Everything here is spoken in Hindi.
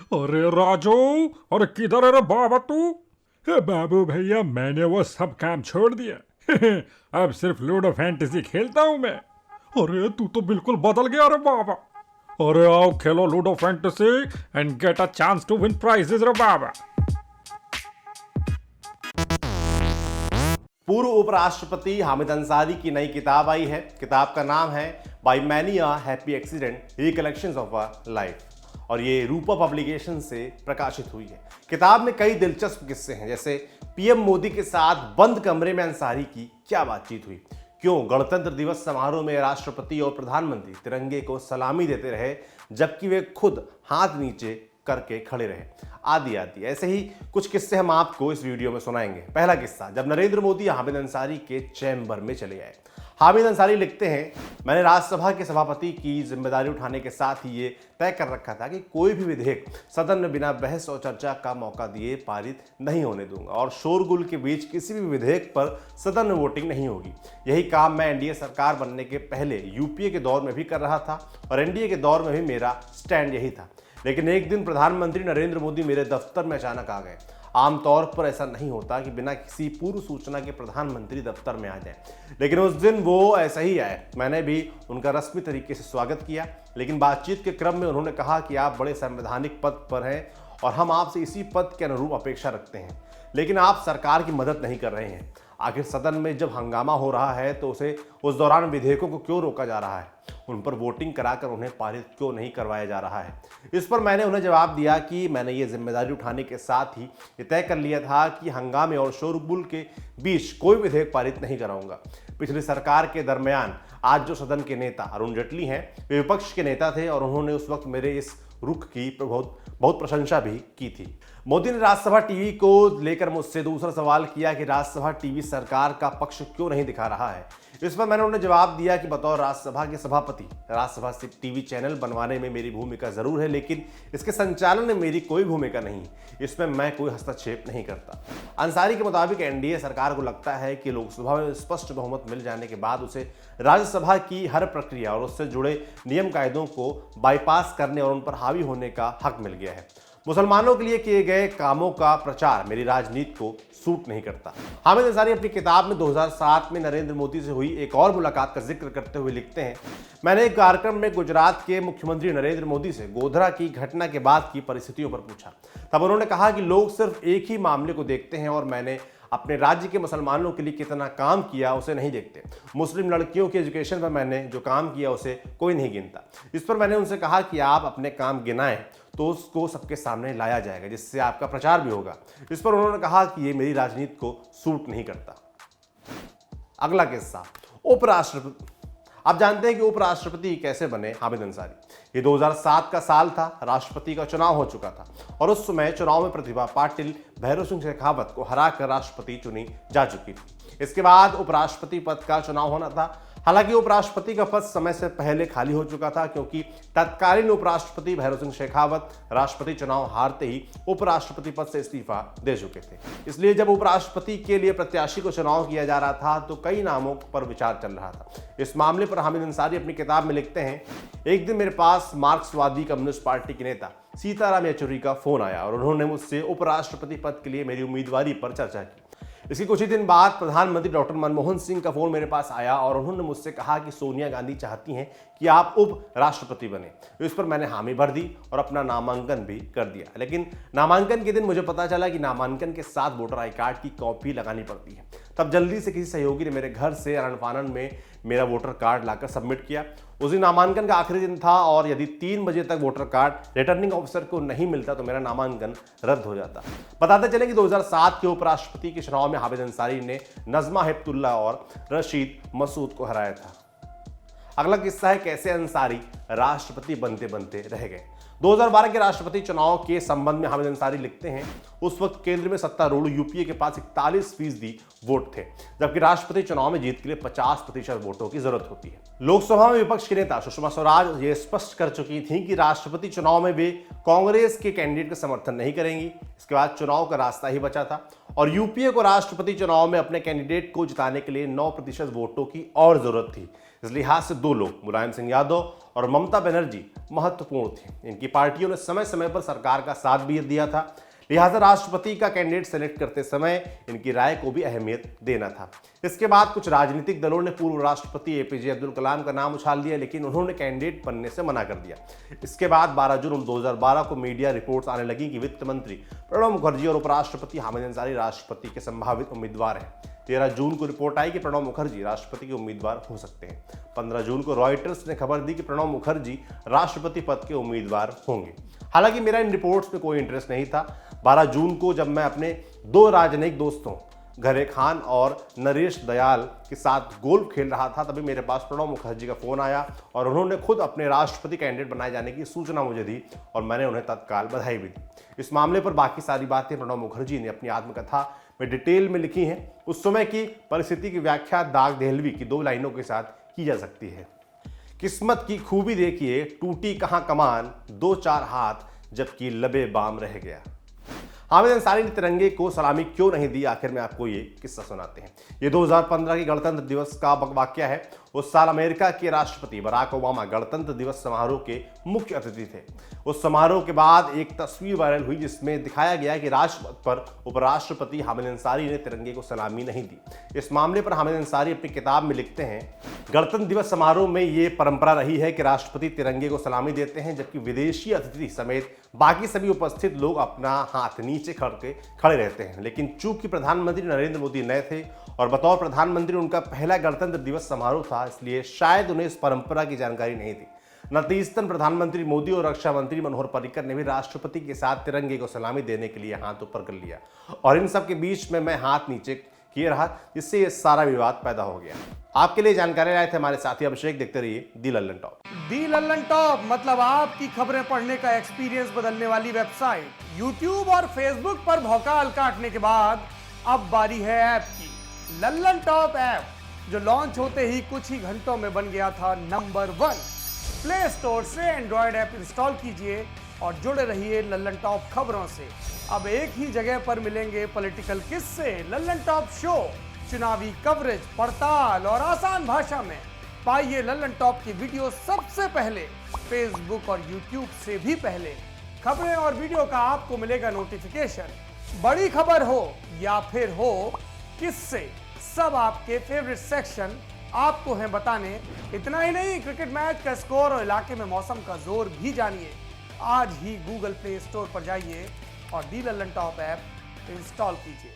अरे राजू, अरे किधर है रे बाबा तू? हे बाबू भैया, मैंने वो सब काम छोड़ दिया। अब सिर्फ लूडो फैंटेसी खेलता हूँ मैं। अरे तू तो बिल्कुल बदल गया रे बाबा। अरे आओ खेलो ludo fantasy and get a chance to win prizes रे बाबा। पूर्व उपराष्ट्रपति हामिद अंसारी की नई किताब आई है। किताब का नाम है by many a happy accident recollections of a life और ये रूपा पब्लिकेशन से प्रकाशित हुई है। किताब में कई दिलचस्प किस्से हैं, जैसे पीएम मोदी के साथ बंद कमरे में अंसारी की क्या बातचीत हुई, क्यों गणतंत्र दिवस समारोह में राष्ट्रपति और प्रधानमंत्री तिरंगे को सलामी देते रहे जबकि वे खुद हाथ नीचे करके खड़े रहे, आदि आदि। ऐसे ही कुछ किस्से हम आपको इस वीडियो में सुनाएंगे। पहला किस्सा, जब नरेंद्र मोदी हामिद अंसारी के चैम्बर में चले आए। हामिद अंसारी लिखते हैं, मैंने राज्यसभा के सभापति की जिम्मेदारी उठाने के साथ ही ये तय कर रखा था कि कोई भी विधेयक सदन में बिना बहस और चर्चा का मौका दिए पारित नहीं होने दूंगा और शोरगुल के बीच किसी भी विधेयक पर सदन में वोटिंग नहीं होगी। यही काम मैं एनडीए सरकार बनने के पहले यूपीए के दौर में भी कर रहा था और एनडीए के दौर में भी मेरा स्टैंड यही था। लेकिन एक दिन प्रधानमंत्री नरेंद्र मोदी मेरे दफ्तर में अचानक आ गए। आमतौर पर ऐसा नहीं होता कि बिना किसी पूर्व सूचना के प्रधानमंत्री दफ्तर में आ जाए, लेकिन उस दिन वो ऐसा ही आए। मैंने भी उनका रस्मी तरीके से स्वागत किया, लेकिन बातचीत के क्रम में उन्होंने कहा कि आप बड़े संवैधानिक पद पर हैं और हम आपसे इसी पद के अनुरूप अपेक्षा रखते हैं, लेकिन आप सरकार की मदद नहीं कर रहे हैं। आखिर सदन में जब हंगामा हो रहा है तो उसे उस दौरान विधेयकों को क्यों रोका जा रहा है, उन पर वोटिंग कराकर उन्हें पारित क्यों नहीं करवाया जा रहा है। इस पर मैंने उन्हें जवाब दिया कि मैंने ये जिम्मेदारी उठाने के साथ ही ये तय कर लिया था कि हंगामे और शोरगुल के बीच कोई विधेयक पारित नहीं कराऊंगा। पिछली सरकार के दरमियान आज जो सदन के नेता अरुण जेटली हैं, वे विपक्ष के नेता थे और उन्होंने उस वक्त मेरे इस रुख की बहुत प्रशंसा भी की थी। मोदी ने राज्यसभा टीवी को लेकर मुझसे दूसरा सवाल किया कि राज्यसभा टीवी सरकार का पक्ष क्यों नहीं दिखा रहा है। इस पर मैंने उन्हें जवाब दिया कि बतौर राज्यसभा के सभापति राज्यसभा से टीवी चैनल बनवाने में मेरी भूमिका जरूर है, लेकिन इसके संचालन में मेरी कोई भूमिका नहीं, इसमें मैं कोई हस्तक्षेप नहीं करता। अंसारी के मुताबिक एनडीए सरकार को लगता है कि लोकसभा में स्पष्ट बहुमत मिल जाने के बाद उसे राज्यसभा की हर प्रक्रिया और उससे जुड़े नियम कायदों को बाईपास करने और उन पर हावी होने का हक मिल गया है। मुसलमानों के लिए किए गए कामों का प्रचार मेरी राजनीति को सूट नहीं करता। हामिद अंसारी अपनी किताब में 2007 में नरेंद्र मोदी से हुई एक और मुलाकात का जिक्र करते हुए लिखते हैं, मैंने एक कार्यक्रम में गुजरात के मुख्यमंत्री नरेंद्र मोदी से गोधरा की घटना के बाद की परिस्थितियों पर पूछा। तब उन्होंने कहा कि लोग सिर्फ एक ही मामले को देखते हैं और मैंने अपने राज्य के मुसलमानों के लिए कितना काम किया उसे नहीं देखते। मुस्लिम लड़कियों के एजुकेशन पर मैंने जो काम किया उसे कोई नहीं गिनता। इस पर मैंने उनसे कहा कि आप अपने काम गिनाएं तो उसको सबके सामने लाया जाएगा, जिससे आपका प्रचार भी होगा। इस पर उन्होंने कहा कि ये मेरी राजनीति को सूट नहीं करता। अगला किस्सा, उपराष्ट्रपति। आप जानते हैं कि उपराष्ट्रपति कैसे बने हामिद अंसारी। ये 2007 का साल था, राष्ट्रपति का चुनाव हो चुका था और उस समय चुनाव में प्रतिभा पाटिल भैरव सिंह शेखावत को हराकर राष्ट्रपति चुनी जा चुकी थी। इसके बाद उपराष्ट्रपति पद का चुनाव होना था। हालांकि उपराष्ट्रपति का पद समय से पहले खाली हो चुका था, क्योंकि तत्कालीन उपराष्ट्रपति भैरव सिंह शेखावत राष्ट्रपति चुनाव हारते ही उपराष्ट्रपति पद से इस्तीफा दे चुके थे। इसलिए जब उपराष्ट्रपति के लिए प्रत्याशी को चुनाव किया जा रहा था तो कई नामों पर विचार चल रहा था। इस मामले पर हामिद अंसारी अपनी किताब में लिखते हैं, एक दिन मेरे पास मार्क्सवादी कम्युनिस्ट पार्टी के नेता सीताराम येचुरी का फोन आया और उन्होंने मुझसे उपराष्ट्रपति पद के लिए मेरी उम्मीदवारी पर चर्चा की। इसके कुछ ही दिन बाद प्रधानमंत्री डॉक्टर मनमोहन सिंह का फोन मेरे पास आया और उन्होंने मुझसे कहा कि सोनिया गांधी चाहती हैं कि आप उप राष्ट्रपति बने। इस पर मैंने हामी भर दी और अपना नामांकन भी कर दिया। लेकिन नामांकन के दिन मुझे पता चला कि नामांकन के साथ वोटर आई कार्ड की कॉपी लगानी पड़ती है। तब जल्दी से किसी सहयोगी ने मेरे घर से अनन फानन में मेरा वोटर कार्ड लाकर सबमिट किया। उस दिन नामांकन का आखिरी दिन था और यदि 3 बजे तक वोटर कार्ड रिटर्निंग ऑफिसर को नहीं मिलता तो मेरा नामांकन रद्द हो जाता। बताते चले कि 2007 के उपराष्ट्रपति के चुनाव में हामिद अंसारी ने नजमा हेपतुल्ला और रशीद मसूद को हराया था। अगला किस्सा है कैसे अंसारी राष्ट्रपति बनते बनते रह गए। 2012 के राष्ट्रपति चुनाव के संबंध में हामिद अंसारी लिखते हैं, उस वक्त केंद्र में सत्तारूढ़ यूपीए के पास 41% वोट थे, जबकि राष्ट्रपति चुनाव में जीत के लिए 50% वोटों की जरूरत होती है। लोकसभा में विपक्ष के नेता सुषमा स्वराज ये स्पष्ट कर चुकी थी कि राष्ट्रपति चुनाव में वे कांग्रेस के कैंडिडेट का समर्थन नहीं करेंगी। इसके बाद चुनाव का रास्ता ही बचा था और यूपीए को राष्ट्रपति चुनाव में अपने कैंडिडेट को जिताने के लिए 9% वोटों की और जरूरत थी। इस लिहाज से दो लोग, मुलायम सिंह यादव और ममता बनर्जी, महत्वपूर्ण थे। इनकी पार्टियों ने समय समय पर सरकार का साथ भी दिया था, लिहाजा राष्ट्रपति का कैंडिडेट सेलेक्ट करते समय इनकी राय को भी अहमियत देना था। इसके बाद कुछ राजनीतिक दलों ने पूर्व राष्ट्रपति एपीजे अब्दुल कलाम का नाम उछाल दिया, लेकिन उन्होंने कैंडिडेट बनने से मना कर दिया। इसके बाद 12 जून 2012 को मीडिया रिपोर्ट्स आने लगी कि वित्त मंत्री प्रणब मुखर्जी और उपराष्ट्रपति हामिद अंसारी राष्ट्रपति के संभावित उम्मीदवार हैं। 13 जून को रिपोर्ट आई कि प्रणब मुखर्जी राष्ट्रपति के उम्मीदवार हो सकते हैं। 15 जून को रॉयटर्स ने खबर दी कि प्रणब मुखर्जी राष्ट्रपति पद के उम्मीदवार होंगे। हालांकि मेरा इन रिपोर्ट्स में कोई इंटरेस्ट नहीं था। 12 जून को जब मैं अपने दो राजनयिक दोस्तों घरे खान और नरेश दयाल के साथ गोल्फ खेल रहा था, तभी मेरे पास प्रणब मुखर्जी का फोन आया और उन्होंने खुद अपने राष्ट्रपति कैंडिडेट बनाए जाने की सूचना मुझे दी और मैंने उन्हें तत्काल बधाई भी दी। इस मामले पर बाकी सारी बातें प्रणब मुखर्जी ने अपनी आत्मकथा में डिटेल में लिखी हैं। उस समय की परिस्थिति की व्याख्या दाग देहलवी की 2 लाइनों के साथ की जा सकती है। किस्मत की खूबी देखिए, टूटी कहां कमान, 2-4 हाथ जबकि लबे बाम रह गया। हामिद अंसारी ने तिरंगे को सलामी क्यों नहीं दी, आखिर में आपको ये किस्सा सुनाते हैं। ये 2015 की गणतंत्र दिवस का वाकया है। उस साल अमेरिका के राष्ट्रपति बराक ओबामा गणतंत्र दिवस समारोह के मुख्य अतिथि थे। उस समारोह के बाद एक तस्वीर वायरल हुई जिसमें दिखाया गया कि राजपथ पर उपराष्ट्रपति हामिद अंसारी ने तिरंगे को सलामी नहीं दी। इस मामले पर हामिद अंसारी अपनी किताब में लिखते हैं, गणतंत्र दिवस समारोह में ये परंपरा रही है कि राष्ट्रपति तिरंगे को सलामी देते हैं, जबकि विदेशी अतिथि समेत बाकी सभी उपस्थित लोग अपना हाथ नीचे करके खड़े रहते हैं। लेकिन चूंकि प्रधानमंत्री नरेंद्र मोदी नए थे और बतौर प्रधानमंत्री उनका पहला गणतंत्र दिवस समारोह था, इसलिए शायद उन्हें इस परंपरा की जानकारी नहीं थी। नतीजतन प्रधानमंत्री मोदी और रक्षा मंत्री मनोहर पर्रिकर ने भी राष्ट्रपति के साथ तिरंगे को सलामी देने के लिए हाथ ऊपर कर लिया और इन सब के बीच में मैं हाथ नीचे किए रहा, जिससे ये सारा विवाद पैदा हो गया। आपके लिए जानकारी लाए थे हमारे साथी अभिषेक। देखते रहिए दी लल्लन टॉप। दी लल्लन टॉप मतलब आपकी खबरें पढ़ने का एक्सपीरियंस बदलने वाली वेबसाइट। यूट्यूब और फेसबुक पर भौकाल काटने के बाद अब बारी है ऐप की। लल्लन टॉप ऐप जो लॉन्च होते ही कुछ ही घंटों में बन गया था नंबर 1। प्ले स्टोर से एंड्रॉयड ऐप इंस्टॉल कीजिए और जुड़े रहिए लल्लन टॉप खबरों से। अब एक ही जगह पर मिलेंगे पॉलिटिकल किस्से, लल्लन टॉप शो, चुनावी कवरेज, पड़ताल और आसान भाषा में। पाइए लल्लन टॉप की वीडियो सबसे पहले, फेसबुक और यूट्यूब से भी पहले। खबरें और वीडियो का आपको मिलेगा नोटिफिकेशन। बड़ी खबर हो या फिर हो किससे, सब आपके फेवरेट सेक्शन आपको हैं बताने। इतना ही नहीं, क्रिकेट मैच का स्कोर और इलाके में मौसम का जोर भी जानिए। आज ही गूगल प्ले स्टोर पर जाइए और दी लल्लन टॉप ऐप इंस्टॉल कीजिए।